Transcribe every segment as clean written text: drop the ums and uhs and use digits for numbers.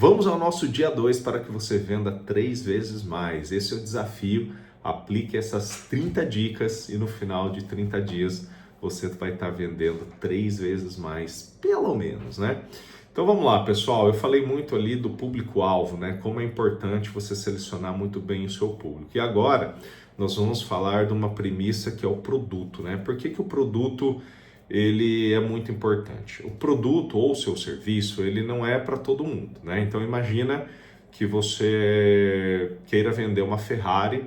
Vamos ao nosso dia 2 para que você venda 3 vezes mais. Esse é o desafio. Aplique essas 30 dicas e no final de 30 dias você vai estar vendendo 3 vezes mais, pelo menos, né? Então vamos lá, pessoal. Eu falei muito ali do público-alvo, né? Como é importante você selecionar muito bem o seu público. E agora nós vamos falar de uma premissa que é o produto, né? Por que o produto ele é muito importante? O produto ou o seu serviço, ele não é para todo mundo, né? Então imagina que você queira vender uma Ferrari,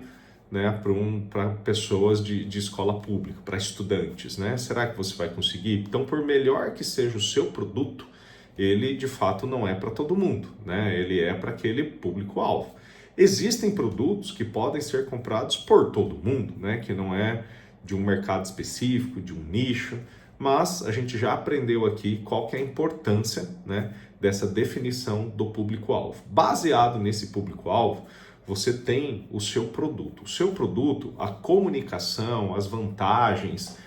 né, para pessoas de escola pública, para estudantes, né? Será que você vai conseguir? Então, por melhor que seja o seu produto, ele de fato não é para todo mundo, né? Ele é para aquele público-alvo. Existem produtos que podem ser comprados por todo mundo, né? Que não é de um mercado específico, de um nicho, mas a gente já aprendeu aqui qual que é a importância, né, dessa definição do público-alvo. Baseado nesse público-alvo, você tem o seu produto. O seu produto, a comunicação, as vantagens,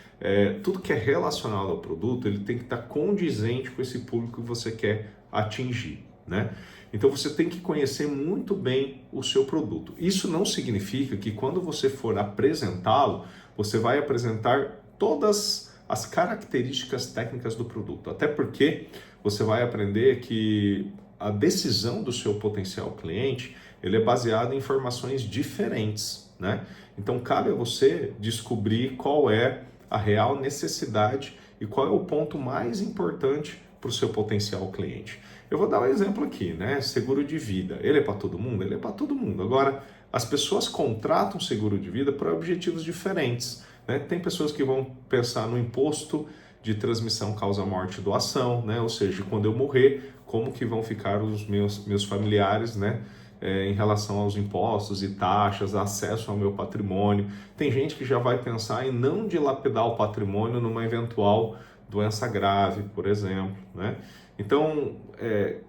tudo que é relacionado ao produto, ele tem que estar condizente com esse público que você quer atingir, né? Então você tem que conhecer muito bem o seu produto. Isso não significa que quando você for apresentá-lo, você vai apresentar todas as características técnicas do produto. Até porque você vai aprender que a decisão do seu potencial cliente, ele é baseado em informações diferentes, né? Então cabe a você descobrir qual é a real necessidade e qual é o ponto mais importante para o seu potencial cliente. Eu vou dar um exemplo aqui, né? Seguro de vida. Ele é para todo mundo? Ele é para todo mundo. Agora, as pessoas contratam seguro de vida para objetivos diferentes, né? Tem pessoas que vão pensar no imposto de transmissão causa-morte e doação, né? Ou seja, quando eu morrer, como que vão ficar os meus familiares, né? Em relação aos impostos e taxas, acesso ao meu patrimônio. Tem gente que já vai pensar em não dilapidar o patrimônio numa eventual doença grave, por exemplo, né? Então,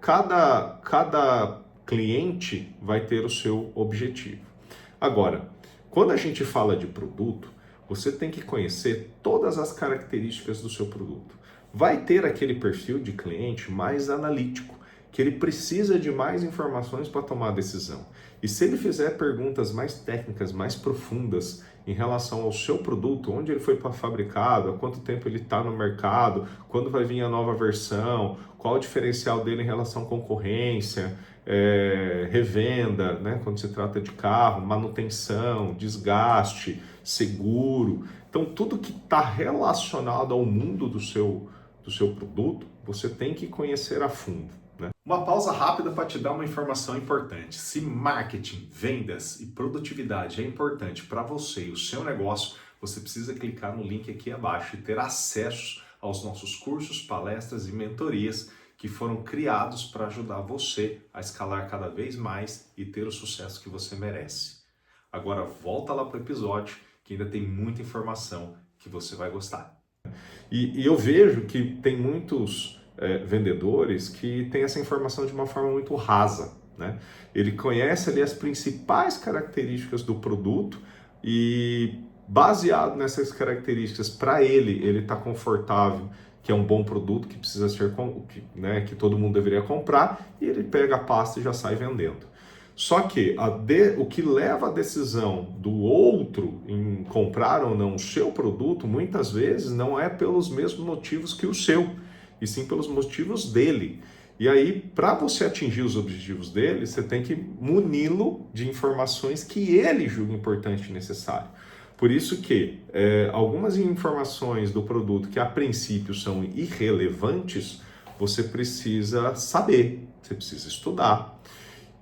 cada cliente vai ter o seu objetivo. Agora, quando a gente fala de produto, você tem que conhecer todas as características do seu produto. Vai ter aquele perfil de cliente mais analítico, que ele precisa de mais informações para tomar a decisão. E se ele fizer perguntas mais técnicas, mais profundas em relação ao seu produto, onde ele foi fabricado, há quanto tempo ele está no mercado, quando vai vir a nova versão, qual o diferencial dele em relação à concorrência, revenda, né, quando se trata de carro, manutenção, desgaste, seguro. Então, tudo que está relacionado ao mundo do seu produto, você tem que conhecer a fundo. Uma pausa rápida para te dar uma informação importante. Se marketing, vendas e produtividade é importante para você e o seu negócio, você precisa clicar no link aqui abaixo e ter acesso aos nossos cursos, palestras e mentorias que foram criados para ajudar você a escalar cada vez mais e ter o sucesso que você merece. Agora volta lá para o episódio que ainda tem muita informação que você vai gostar. E eu vejo que tem muitos vendedores que têm essa informação de uma forma muito rasa, né? Ele conhece ali as principais características do produto e baseado nessas características, para ele está confortável, que é um bom produto, que precisa ser, né, que todo mundo deveria comprar, e ele pega a pasta e já sai vendendo. Só que o que leva a decisão do outro em comprar ou não o seu produto, muitas vezes não é pelos mesmos motivos que o seu, e sim pelos motivos dele. E aí, para você atingir os objetivos dele, você tem que muni-lo de informações que ele julga importante e necessário. Por isso que algumas informações do produto que a princípio são irrelevantes, você precisa saber, você precisa estudar.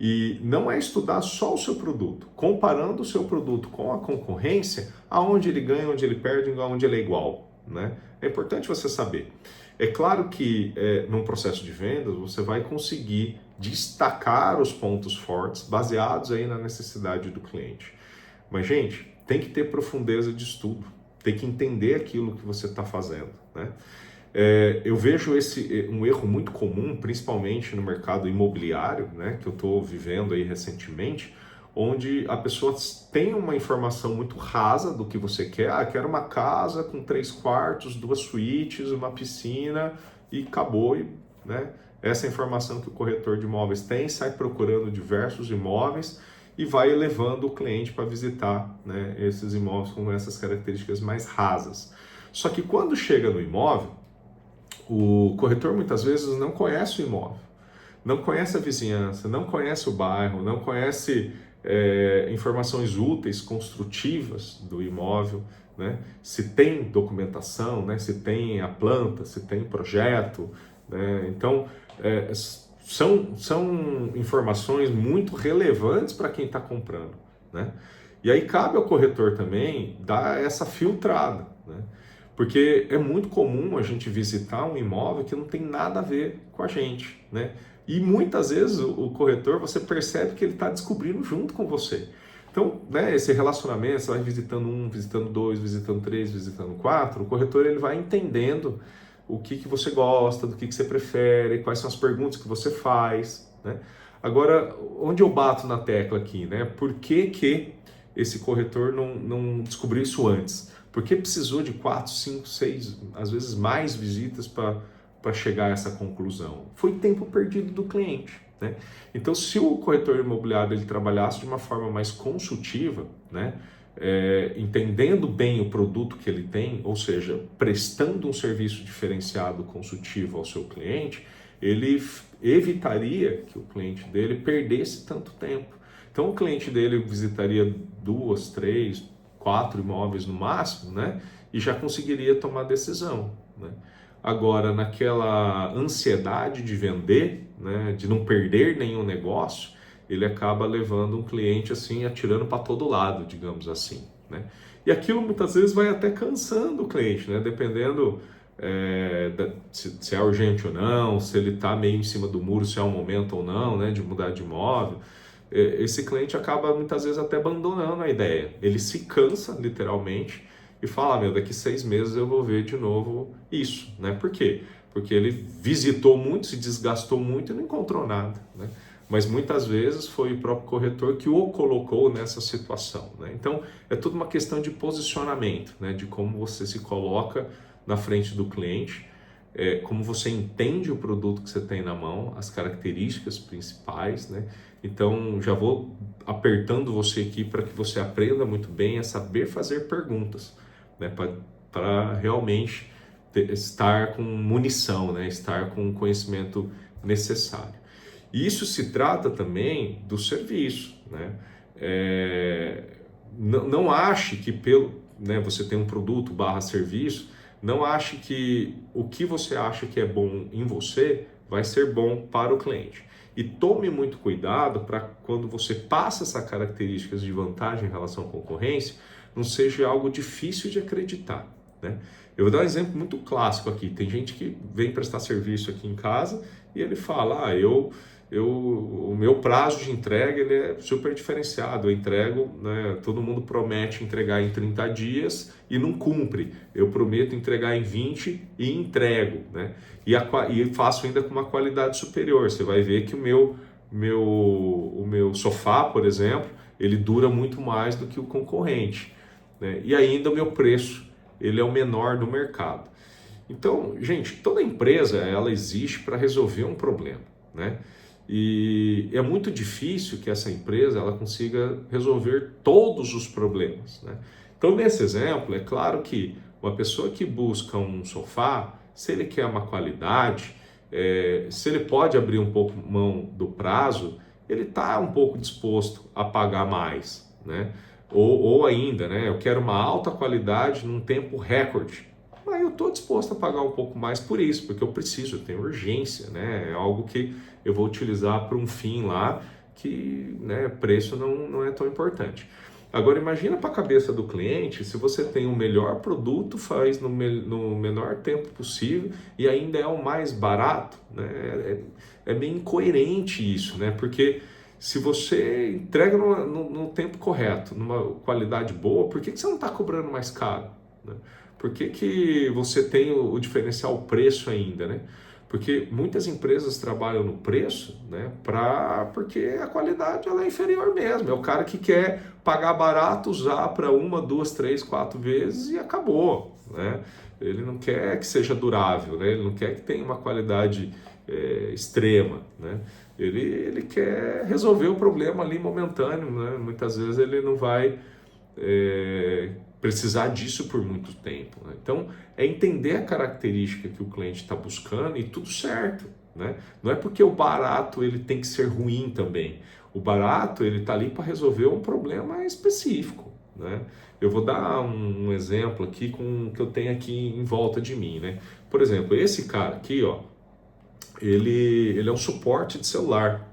E não é estudar só o seu produto, comparando o seu produto com a concorrência, aonde ele ganha, onde ele perde, aonde ele é igual, né? É importante você saber. É claro que num processo de vendas você vai conseguir destacar os pontos fortes baseados aí na necessidade do cliente. Mas, gente, tem que ter profundeza de estudo, tem que entender aquilo que você está fazendo, né? Eu vejo um erro muito comum, principalmente no mercado imobiliário, né, que eu estou vivendo aí recentemente, onde a pessoa tem uma informação muito rasa do que você quer. Ah, quero uma casa com 3 quartos, 2 suítes, uma piscina e acabou, né? essa informação que o corretor de imóveis tem, sai procurando diversos imóveis e vai levando o cliente para visitar, né, esses imóveis com essas características mais rasas. Só que quando chega no imóvel, o corretor muitas vezes não conhece o imóvel, não conhece a vizinhança, não conhece o bairro, não conhece informações úteis, construtivas do imóvel, né? Se tem documentação, né? Se tem a planta, se tem projeto, né? Então, são informações muito relevantes para quem está comprando, né? E aí cabe ao corretor também dar essa filtrada, né? Porque é muito comum a gente visitar um imóvel que não tem nada a ver com a gente, né? E muitas vezes o corretor, você percebe que ele está descobrindo junto com você. Então, né, esse relacionamento, você vai visitando um, visitando dois, visitando três, visitando quatro, o corretor ele vai entendendo o que você gosta, do que você prefere, quais são as perguntas que você faz, né? Agora, onde eu bato na tecla aqui, né? Por que esse corretor não descobriu isso antes? Por que precisou de 4, 5, 6, às vezes mais visitas para chegar a essa conclusão? Foi tempo perdido do cliente, né? Então, se o corretor imobiliário ele trabalhasse de uma forma mais consultiva, né, entendendo bem o produto que ele tem, ou seja, prestando um serviço diferenciado consultivo ao seu cliente, ele evitaria que o cliente dele perdesse tanto tempo. Então, o cliente dele visitaria 2, 3, 4 imóveis no máximo, né, e já conseguiria tomar decisão, né? Agora, naquela ansiedade de vender, né, de não perder nenhum negócio, ele acaba levando um cliente assim, atirando para todo lado, digamos assim, né? E aquilo muitas vezes vai até cansando o cliente, né? Dependendo se é urgente ou não, se ele está meio em cima do muro, se é um momento ou não, né, de mudar de imóvel. Esse cliente acaba muitas vezes até abandonando a ideia. Ele se cansa, literalmente, e fala, daqui 6 meses eu vou ver de novo isso, né? Por quê? Porque ele visitou muito, se desgastou muito e não encontrou nada, né? Mas muitas vezes foi o próprio corretor que o colocou nessa situação, né? Então, é tudo uma questão de posicionamento, né? De como você se coloca na frente do cliente, como você entende o produto que você tem na mão, as características principais, né? Então, já vou apertando você aqui para que você aprenda muito bem a saber fazer perguntas, né? Para realmente estar com munição, né? Estar com o conhecimento necessário. E isso se trata também do serviço, né? Não ache que você tem um produto / serviço, não ache que o que você acha que é bom em você vai ser bom para o cliente. E tome muito cuidado para quando você passa essas características de vantagem em relação à concorrência, não seja algo difícil de acreditar, né? Eu vou dar um exemplo muito clássico aqui. Tem gente que vem prestar serviço aqui em casa e ele fala, o meu prazo de entrega ele é super diferenciado, eu entrego, né, todo mundo promete entregar em 30 dias e não cumpre, eu prometo entregar em 20 e entrego, né, e faço ainda com uma qualidade superior. Você vai ver que o meu sofá, por exemplo, ele dura muito mais do que o concorrente, né, e ainda o meu preço ele é o menor do mercado. Então, gente, toda empresa ela existe para resolver um problema, né? E é muito difícil que essa empresa ela consiga resolver todos os problemas, né? Então, nesse exemplo, é claro que uma pessoa que busca um sofá, se ele quer uma qualidade, se ele pode abrir um pouco mão do prazo, ele está um pouco disposto a pagar mais, né? Ou ainda, né? Eu quero uma alta qualidade num tempo recorde. Mas eu estou disposto a pagar um pouco mais por isso, porque eu preciso, eu tenho urgência, né? É algo que eu vou utilizar para um fim lá que, né, preço não é tão importante. Agora imagina para a cabeça do cliente, se você tem o melhor produto, faz no menor tempo possível e ainda é o mais barato, né? É bem incoerente isso, né? Porque se você entrega no tempo correto, numa qualidade boa, por que você não está cobrando mais caro, né? Por que você tem o diferencial preço ainda, né? Porque muitas empresas trabalham no preço, né? Porque a qualidade ela é inferior mesmo. É o cara que quer pagar barato, usar para 1, 2, 3, 4 vezes e acabou, né? Ele não quer que seja durável, né? Ele não quer que tenha uma qualidade extrema, né? Ele quer resolver o problema ali momentâneo, né? Muitas vezes ele não vai precisar disso por muito tempo, né? Então, é entender a característica que o cliente está buscando e tudo certo, né? Não é porque o barato ele tem que ser ruim também. O barato ele está ali para resolver um problema específico, né? Eu vou dar um exemplo aqui com que eu tenho aqui em volta de mim, né? Por exemplo, esse cara aqui, ó, ele é um suporte de celular.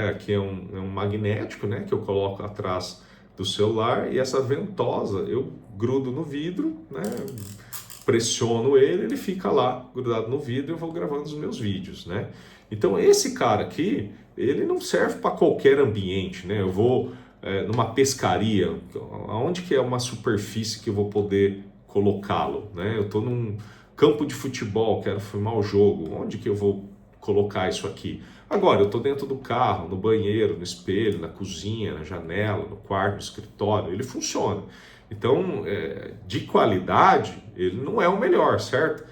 Aqui é um magnético, né, que eu coloco atrás do celular, e essa ventosa eu grudo no vidro, né, pressiono ele fica lá grudado no vidro e eu vou gravando os meus vídeos, né? Então esse cara aqui, ele não serve para qualquer ambiente, né? Eu vou numa pescaria, aonde que é uma superfície que eu vou poder colocá-lo, né? Eu estou num campo de futebol, quero filmar o jogo, onde que eu vou colocar isso aqui? Agora, eu estou dentro do carro, no banheiro, no espelho, na cozinha, na janela, no quarto, no escritório, ele funciona. Então, de qualidade, ele não é o melhor, certo?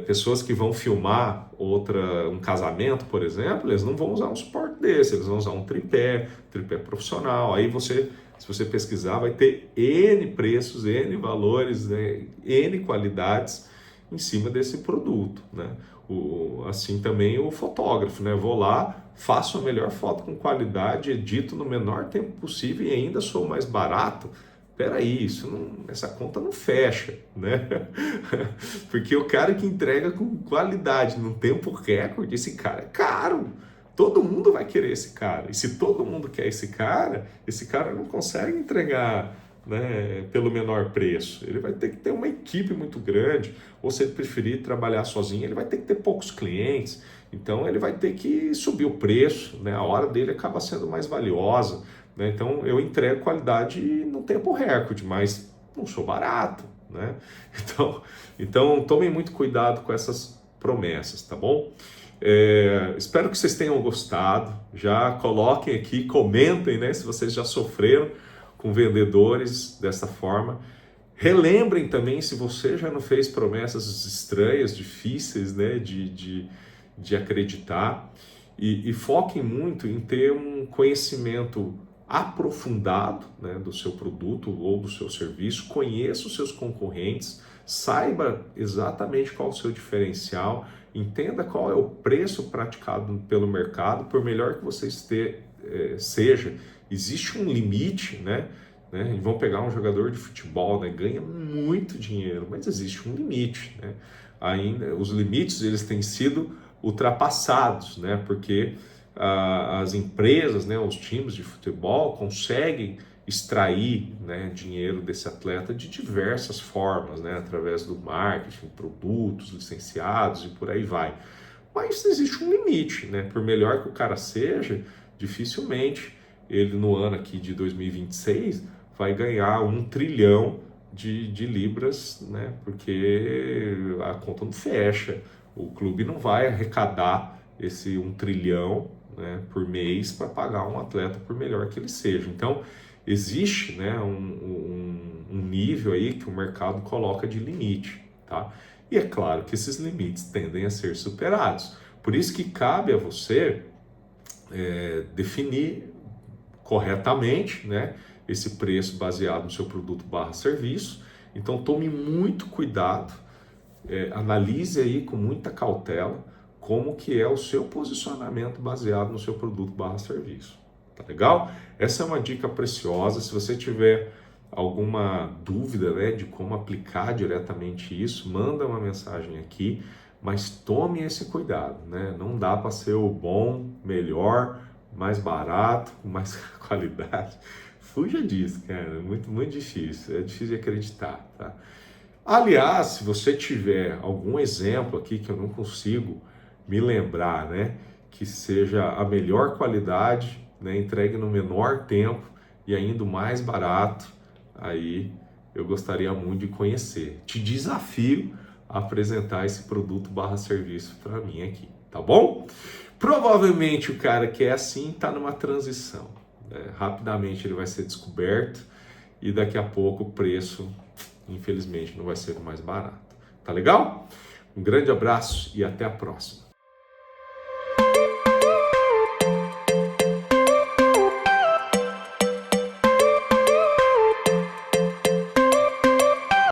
Pessoas que vão filmar um casamento, por exemplo, eles não vão usar um suporte desse, eles vão usar um tripé profissional. Aí você, se você pesquisar, vai ter N preços, N valores, né, N qualidades em cima desse produto, né? Assim também o fotógrafo, né? Vou lá, faço a melhor foto com qualidade, edito no menor tempo possível e ainda sou mais barato. Peraí, essa conta não fecha, né? Porque o cara que entrega com qualidade num tempo recorde, esse cara é caro. Todo mundo vai querer esse cara. E se todo mundo quer esse cara não consegue entregar, né, pelo menor preço. Ele vai ter que ter uma equipe muito grande, ou se ele preferir trabalhar sozinho, ele vai ter que ter poucos clientes. Então ele vai ter que subir o preço, né? A hora dele acaba sendo mais valiosa, né? Então eu entrego qualidade no tempo recorde, mas não sou barato, né? Então tomem muito cuidado com essas promessas, tá bom? Espero que vocês tenham gostado. Já coloquem aqui, comentem, né, se vocês já sofreram com vendedores dessa forma. Relembrem também se você já não fez promessas estranhas, difíceis, né, de acreditar. E foquem muito em ter um conhecimento aprofundado, né, do seu produto ou do seu serviço. Conheça os seus concorrentes, saiba exatamente qual é o seu diferencial, entenda qual é o preço praticado pelo mercado. Por melhor que você seja, existe um limite, né? E vão pegar um jogador de futebol, né? Ganha muito dinheiro, mas existe um limite, né? Ainda os limites eles têm sido ultrapassados, né? Porque as empresas, né, os times de futebol conseguem extrair, né, dinheiro desse atleta de diversas formas, né, através do marketing, produtos licenciados e por aí vai. Mas existe um limite, né? Por melhor que o cara seja, dificilmente ele no ano aqui de 2026 vai ganhar 1 trilhão de libras, né? Porque a conta não fecha, o clube não vai arrecadar esse 1 trilhão, né, por mês para pagar um atleta por melhor que ele seja. Então existe, né, um nível aí que o mercado coloca de limite, tá? E é claro que esses limites tendem a ser superados. Por isso que cabe a você definir corretamente, né, esse preço baseado no seu produto / serviço. Então tome muito cuidado, analise aí com muita cautela como que é o seu posicionamento baseado no seu produto / serviço. Tá legal? Essa é uma dica preciosa. Se você tiver alguma dúvida, né, de como aplicar diretamente isso, manda uma mensagem aqui, mas tome esse cuidado, né? Não dá para ser o bom, melhor, mais barato, com mais qualidade. Fuja disso, cara, é muito, muito difícil, é difícil de acreditar, tá? Aliás, se você tiver algum exemplo aqui que eu não consigo me lembrar, né, que seja a melhor qualidade, né, entregue no menor tempo e ainda mais barato, aí eu gostaria muito de conhecer. Te desafio a apresentar esse produto / serviço para mim aqui, tá bom? Provavelmente o cara que é assim está numa transição, né? Rapidamente ele vai ser descoberto e daqui a pouco o preço, infelizmente, não vai ser o mais barato. Tá legal? Um grande abraço e até a próxima.